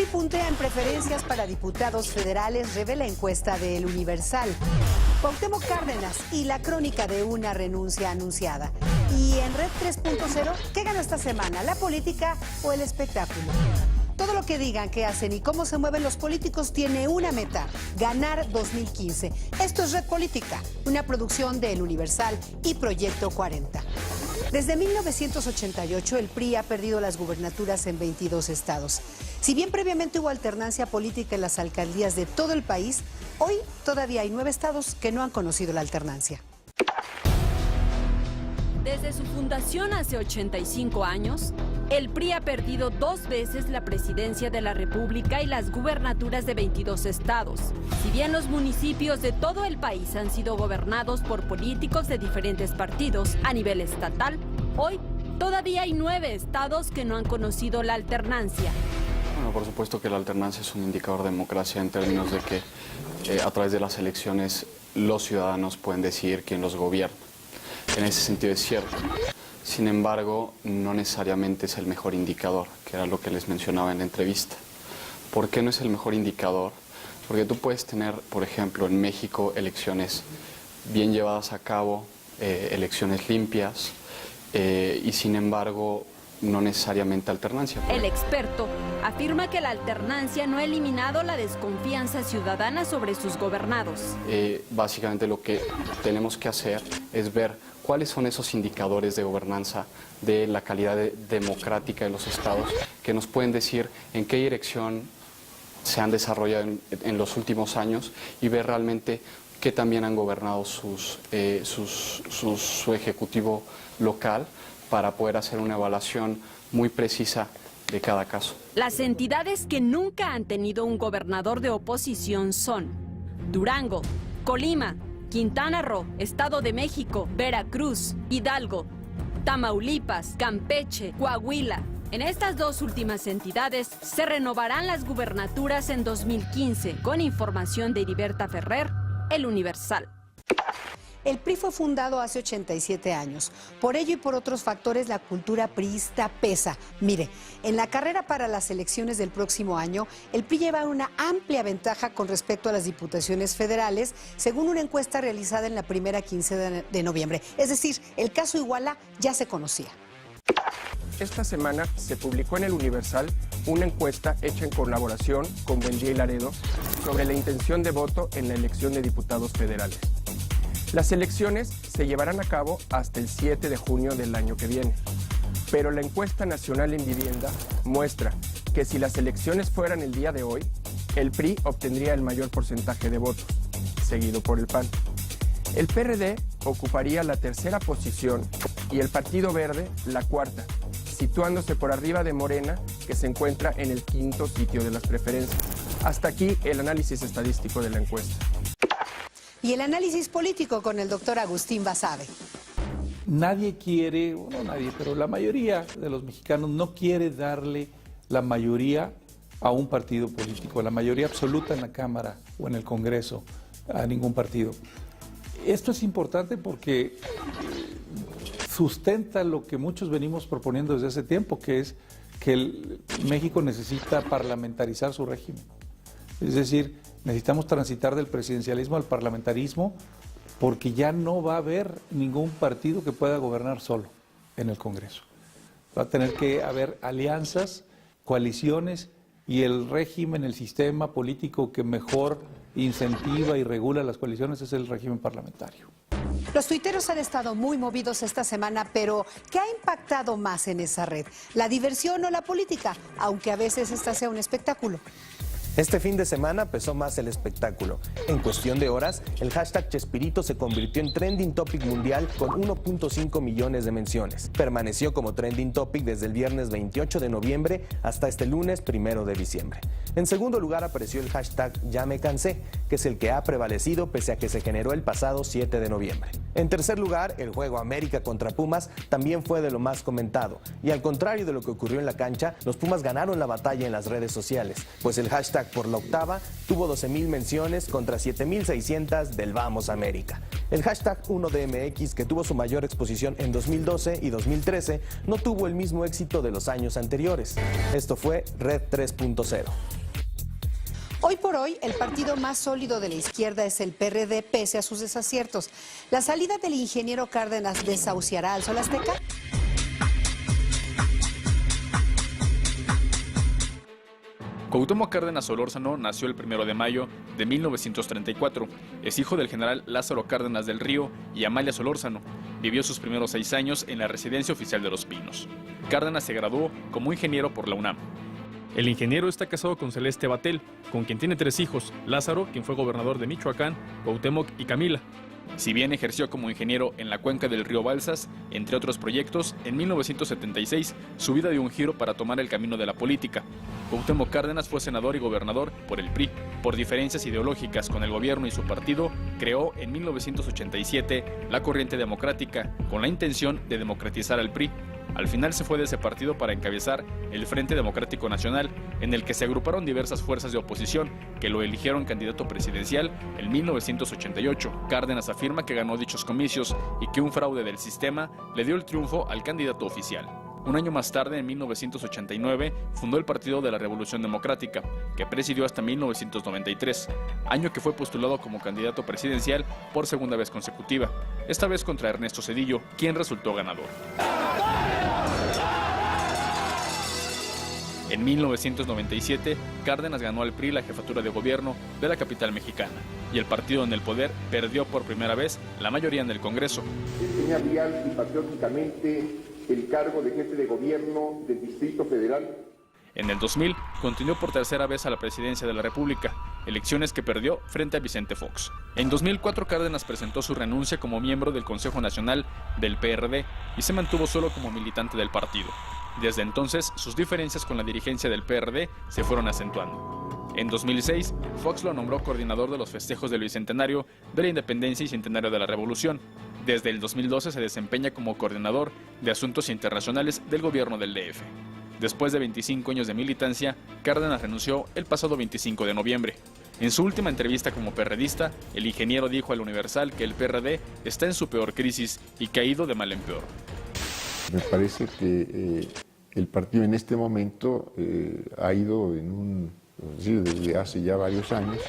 puntea en preferencias para diputados federales, revela encuesta de El Universal. Cuauhtémoc Cárdenas y la crónica de una renuncia anunciada. Y en Red 3.0, ¿qué gana esta semana? ¿La política o el espectáculo? Todo lo que digan, qué hacen y cómo se mueven los políticos tiene una meta: ganar 2015. Esto es Red Política, una producción de El Universal y Proyecto 40. Desde 1988, el PRI ha perdido las gubernaturas en 22 estados. Si bien previamente hubo alternancia política en las alcaldías de todo el país, hoy todavía hay 9 estados que no han conocido la alternancia. Desde su fundación hace 85 años, el PRI ha perdido 2 veces la presidencia de la República y las gubernaturas de 22 estados. Si bien los municipios de todo el país han sido gobernados por políticos de diferentes partidos a nivel estatal, hoy todavía hay 9 estados que no han conocido la alternancia. Bueno, por supuesto que la alternancia es un indicador de democracia en términos de que a través de las elecciones los ciudadanos pueden decidir quién los gobierna. En ese sentido es cierto. Sin embargo, no necesariamente es el mejor indicador, que era lo que les mencionaba en la entrevista. ¿Por qué no es el mejor indicador? Porque tú puedes tener, por ejemplo, en México elecciones bien llevadas a cabo, elecciones limpias, y sin embargo no necesariamente alternancia. El experto afirma que la alternancia no ha eliminado la desconfianza ciudadana sobre sus gobernados. Básicamente lo que tenemos que hacer es ver cuáles son esos indicadores de gobernanza, de la calidad democrática de los estados, que nos pueden decir en qué dirección se han desarrollado en los últimos años y ver realmente qué también han gobernado su ejecutivo local, para poder hacer una evaluación muy precisa de cada caso. Las entidades que nunca han tenido un gobernador de oposición son Durango, Colima, Quintana Roo, Estado de México, Veracruz, Hidalgo, Tamaulipas, Campeche, Coahuila. En estas 2 últimas entidades se renovarán las gubernaturas en 2015, con información de Heriberta Ferrer, El Universal. El PRI fue fundado hace 87 años. Por ello y por otros factores, la cultura priista pesa. Mire, en la carrera para las elecciones del próximo año, el PRI lleva una amplia ventaja con respecto a las diputaciones federales, según una encuesta realizada en la primera quincena de noviembre. Es decir, el caso Iguala ya se conocía. Esta semana se publicó en El Universal una encuesta hecha en colaboración con Buendía y Laredo sobre la intención de voto en la elección de diputados federales. Las elecciones se llevarán a cabo hasta el 7 de junio del año que viene, pero la encuesta nacional en vivienda muestra que si las elecciones fueran el día de hoy, el PRI obtendría el mayor porcentaje de votos, seguido por el PAN. El PRD ocuparía la 3ª posición y el Partido Verde la 4ª, situándose por arriba de Morena, que se encuentra en el 5º sitio de las preferencias. Hasta aquí el análisis estadístico de la encuesta. Y el análisis político con el doctor Agustín Basabe. Nadie quiere, no nadie, pero la mayoría de los mexicanos no quiere darle la mayoría a un partido político, la mayoría absoluta en la Cámara o en el Congreso, a ningún partido. Esto es importante porque sustenta lo que muchos venimos proponiendo desde hace tiempo, que es que México necesita parlamentarizar su régimen. Es decir, necesitamos transitar del presidencialismo al parlamentarismo, porque ya no va a haber ningún partido que pueda gobernar solo en el Congreso. Va a tener que haber alianzas, coaliciones, y el régimen, el sistema político que mejor incentiva y regula las coaliciones es el régimen parlamentario. Los tuiteros han estado muy movidos esta semana, pero ¿qué ha impactado más en esa red? ¿La diversión o la política? Aunque a veces esta sea un espectáculo. Este fin de semana pesó más el espectáculo. En cuestión de horas, el hashtag Chespirito se convirtió en trending topic mundial con 1.5 millones de menciones. Permaneció como trending topic desde el viernes 28 de noviembre hasta este lunes 1 de diciembre. En segundo lugar apareció el hashtag Ya me cansé, que es el que ha prevalecido pese a que se generó el pasado 7 de noviembre. En tercer lugar, el juego América contra Pumas también fue de lo más comentado. Y al contrario de lo que ocurrió en la cancha, los Pumas ganaron la batalla en las redes sociales, pues el hashtag por la octava tuvo 12,000 menciones contra 7,600 del Vamos América. El hashtag 1DMX, que tuvo su mayor exposición en 2012 y 2013, no tuvo el mismo éxito de los años anteriores. Esto fue Red 3.0. Hoy por hoy, el partido más sólido de la izquierda es el PRD, pese a sus desaciertos. ¿La salida del ingeniero Cárdenas desahuciará al Sol Azteca? Cuauhtémoc Cárdenas Solórzano nació el 1 de mayo de 1934. Es hijo del general Lázaro Cárdenas del Río y Amalia Solórzano. Vivió sus primeros 6 años en la Residencia Oficial de Los Pinos. Cárdenas se graduó como ingeniero por la UNAM. El ingeniero está casado con Celeste Batel, con quien tiene 3 hijos: Lázaro, quien fue gobernador de Michoacán, Cuauhtémoc y Camila. Si bien ejerció como ingeniero en la cuenca del río Balsas, entre otros proyectos, en 1976 su vida dio un giro para tomar el camino de la política. Cuauhtémoc Cárdenas fue senador y gobernador por el PRI. Por diferencias ideológicas con el gobierno y su partido, creó en 1987 la Corriente Democrática, con la intención de democratizar al PRI. Al final se fue de ese partido para encabezar el Frente Democrático Nacional, en el que se agruparon diversas fuerzas de oposición que lo eligieron candidato presidencial en 1988. Cárdenas afirma que ganó dichos comicios y que un fraude del sistema le dio el triunfo al candidato oficial. Un año más tarde, en 1989, fundó el Partido de la Revolución Democrática, que presidió hasta 1993, año que fue postulado como candidato presidencial por segunda vez consecutiva, esta vez contra Ernesto Zedillo, quien resultó ganador. En 1997, Cárdenas ganó al PRI la jefatura de gobierno de la capital mexicana, y el partido en el poder perdió por primera vez la mayoría en el Congreso. Tenía real y patrióticamente el cargo de jefe de gobierno del Distrito Federal. En el 2000, continuó por tercera vez a la presidencia de la República, elecciones que perdió frente a Vicente Fox. En 2004, Cárdenas presentó su renuncia como miembro del Consejo Nacional del PRD y se mantuvo solo como militante del partido. Desde entonces, sus diferencias con la dirigencia del PRD se fueron acentuando. En 2006, Fox lo nombró coordinador de los festejos del Bicentenario de la Independencia y Centenario de la Revolución. Desde el 2012 se desempeña como coordinador de asuntos internacionales del gobierno del DF. Después de 25 años de militancia, Cárdenas renunció el pasado 25 de noviembre. En su última entrevista como perredista, el ingeniero dijo al Universal que el PRD está en su peor crisis y que ha ido de mal en peor. Me parece que el partido en este momento ha ido desde hace ya varios años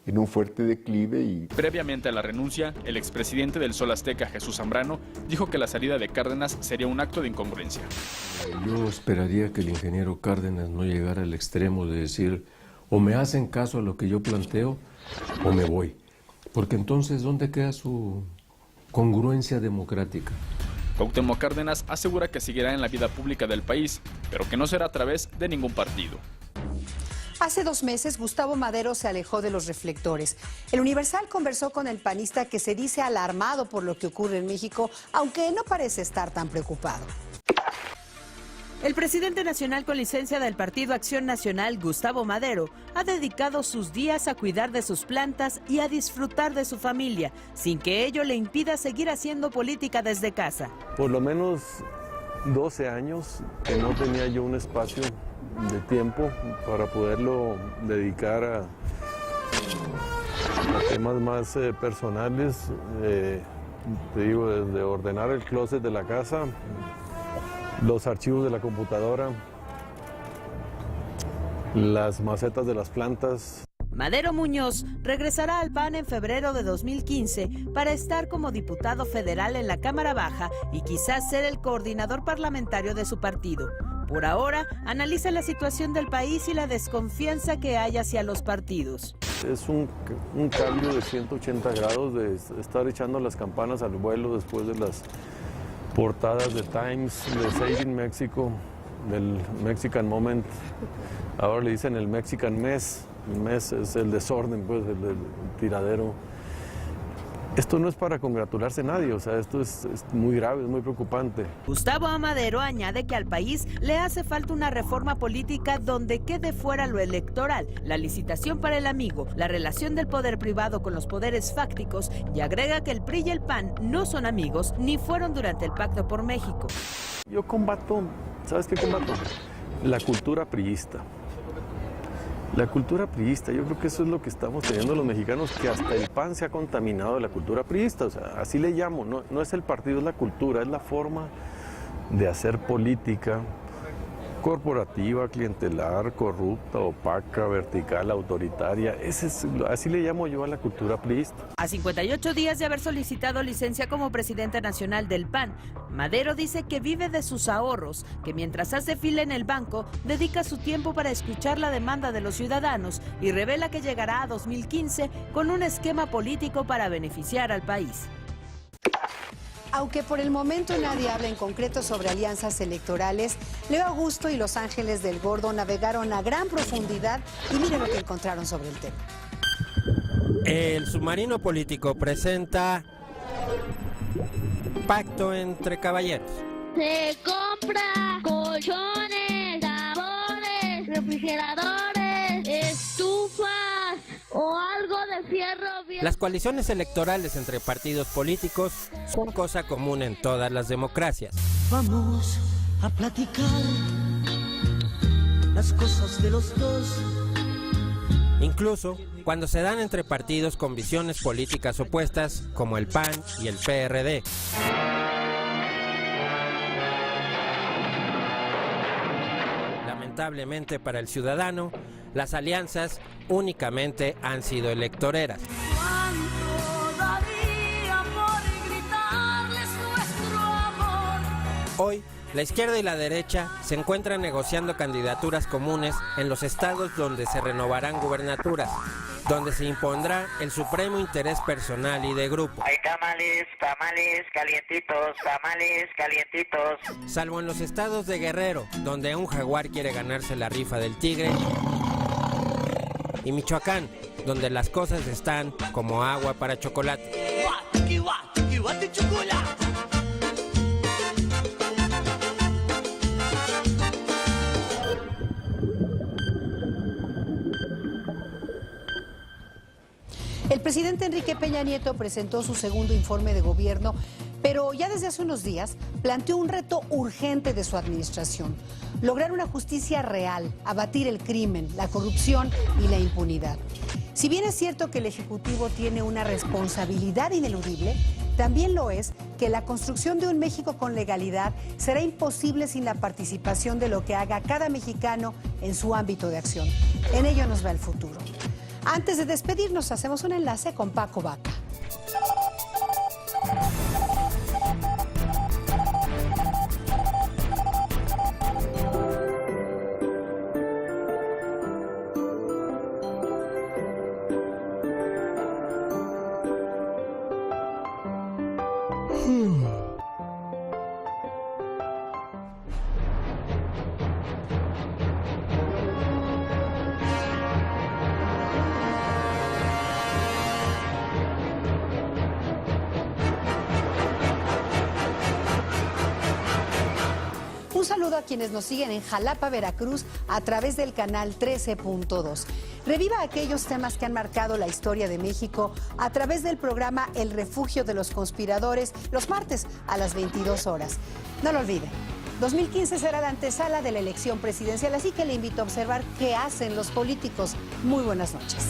en un fuerte declive. Y previamente a la renuncia, el expresidente del Sol Azteca, Jesús Zambrano, dijo que la salida de Cárdenas sería un acto de incongruencia. Yo esperaría que el ingeniero Cárdenas no llegara al extremo de decir o me hacen caso a lo que yo planteo o me voy, porque entonces ¿dónde queda su congruencia democrática? Cuauhtémoc Cárdenas asegura que seguirá en la vida pública del país, pero que no será a través de ningún partido. Hace 2 meses, Gustavo Madero se alejó de los reflectores. El Universal conversó con el panista, que se dice alarmado por lo que ocurre en México, aunque no parece estar tan preocupado. El presidente nacional con licencia del Partido Acción Nacional, Gustavo Madero, ha dedicado sus días a cuidar de sus plantas y a disfrutar de su familia, sin que ello le impida seguir haciendo política desde casa. Por lo menos 12 años que no tenía yo un espacio de tiempo para poderlo dedicar a temas más personales. Te digo, desde ordenar el closet de la casa, los archivos de la computadora, las macetas de las plantas. Madero Muñoz regresará al PAN en febrero de 2015 para estar como diputado federal en la Cámara Baja y quizás ser el coordinador parlamentario de su partido. Por ahora, analiza la situación del país y la desconfianza que hay hacia los partidos. Es un cambio de 180 grados de estar echando las campanas al vuelo después de las portadas de Times, de Saving Mexico, del Mexican Moment. Ahora le dicen el Mexican Mess. El mess es el desorden, pues, el tiradero. Esto no es para congratularse nadie, o sea, esto es muy grave, es muy preocupante. Gustavo Amadero añade que al país le hace falta una reforma política donde quede fuera lo electoral, la licitación para el amigo, la relación del poder privado con los poderes fácticos, y agrega que el PRI y el PAN no son amigos ni fueron durante el Pacto por México. Yo combato, ¿sabes qué combato? La cultura priista. La cultura priista, yo creo que eso es lo que estamos teniendo los mexicanos, que hasta el PAN se ha contaminado de la cultura priista, o sea, así le llamo, no es el partido, es la cultura, es la forma de hacer política corporativa, clientelar, corrupta, opaca, vertical, autoritaria. Así le llamo yo a la cultura priista. A 58 días de haber solicitado licencia como presidente nacional del PAN, Madero dice que vive de sus ahorros, que mientras hace fila en el banco, dedica su tiempo para escuchar la demanda de los ciudadanos y revela que llegará a 2015 con un esquema político para beneficiar al país. Aunque por el momento nadie habla en concreto sobre alianzas electorales, Leo Augusto y Los Ángeles del Gordo navegaron a gran profundidad y miren lo que encontraron sobre el tema. El submarino político presenta pacto entre caballeros. Se compra colchones, tambores, refrigeradores, estufas o algo de fierro bien. Las coaliciones electorales entre partidos políticos son cosa común en todas las democracias. Vamos a platicar las cosas de los dos. Incluso cuando se dan entre partidos con visiones políticas opuestas, como el PAN y el PRD. Lamentablemente para el ciudadano, las alianzas únicamente han sido electoreras. Hoy, la izquierda y la derecha se encuentran negociando candidaturas comunes en los estados donde se renovarán gubernaturas, donde se impondrá el supremo interés personal y de grupo. Hay tamales calientitos, tamales calientitos. Salvo en los estados de Guerrero, donde un jaguar quiere ganarse la rifa del tigre, y Michoacán, donde las cosas están como agua para chocolate. El presidente Enrique Peña Nieto presentó su segundo informe de gobierno, pero ya desde hace unos días planteó un reto urgente de su administración: lograr una justicia real, abatir el crimen, la corrupción y la impunidad. Si bien es cierto que el Ejecutivo tiene una responsabilidad ineludible, también lo es que la construcción de un México con legalidad será imposible sin la participación de lo que haga cada mexicano en su ámbito de acción. En ello nos va el futuro. Antes de despedirnos, hacemos un enlace con Paco Vaca. Un saludo a quienes nos siguen en Jalapa, Veracruz, a través del canal 13.2. Reviva aquellos temas que han marcado la historia de México a través del programa El Refugio de los Conspiradores, los martes a las 22 horas. No lo olvide, 2015 será la antesala de la elección presidencial, así que le invito a observar qué hacen los políticos. Muy buenas noches.